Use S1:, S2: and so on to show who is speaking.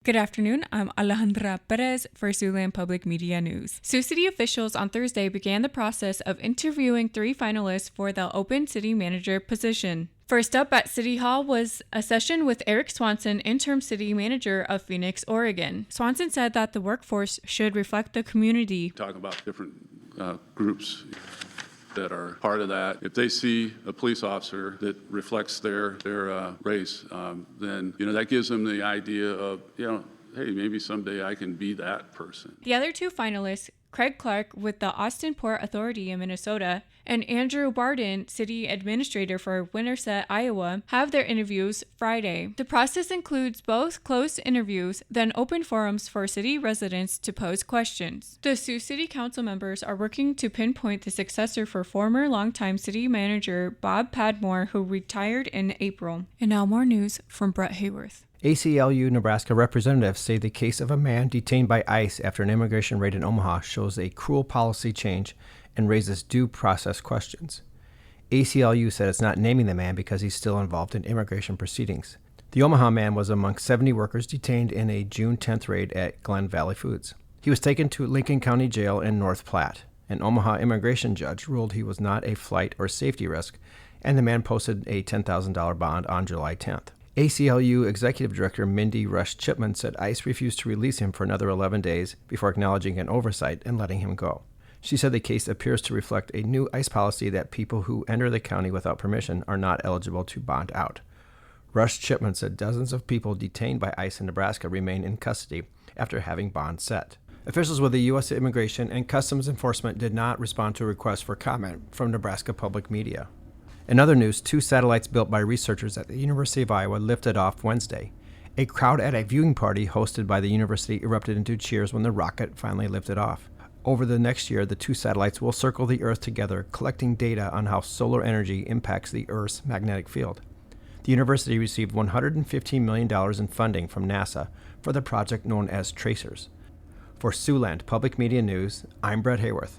S1: Good afternoon, I'm Alejandra Perez for Siouxland Public Media News. Sioux City officials on Thursday began the process of interviewing 3 finalists for the open city manager position. First up at City Hall was a session with Eric Swanson, interim city manager of Phoenix, Oregon. Swanson said that the workforce should reflect the community.
S2: Talk about different groups that are part of that. If they see a police officer that reflects their race, then that gives them the idea of hey, maybe someday I can be that person.
S1: The other 2 finalists, Craig Clark with the Austin Port Authority in Minnesota and Andrew Barden, city administrator for Winterset, Iowa, have their interviews Friday. The process includes both closed interviews, then open forums for city residents to pose questions. The Sioux City Council members are working to pinpoint the successor for former longtime city manager Bob Padmore, who retired in April. And now more news from Brett Hayworth.
S3: ACLU Nebraska representatives say the case of a man detained by ICE after an immigration raid in Omaha shows a cruel policy change and raises due process questions. ACLU said it's not naming the man because he's still involved in immigration proceedings. The Omaha man was among 70 workers detained in a June 10th raid at Glen Valley Foods. He was taken to Lincoln County Jail in North Platte. An Omaha immigration judge ruled he was not a flight or safety risk, and the man posted a $10,000 bond on July 10th. ACLU Executive Director Mindy Rush Chipman said ICE refused to release him for another 11 days before acknowledging an oversight and letting him go. She said the case appears to reflect a new ICE policy that people who enter the county without permission are not eligible to bond out. Rush Chipman said dozens of people detained by ICE in Nebraska remain in custody after having bonds set. Officials with the U.S. Immigration and Customs Enforcement did not respond to a request for comment from Nebraska Public Media. In other news, 2 satellites built by researchers at the University of Iowa lifted off Wednesday. A crowd at a viewing party hosted by the university erupted into cheers when the rocket finally lifted off. Over the next year, the 2 satellites will circle the Earth together, collecting data on how solar energy impacts the Earth's magnetic field. The university received $115 million in funding from NASA for the project known as Tracers. For Siouxland Public Media News, I'm Brett Hayworth.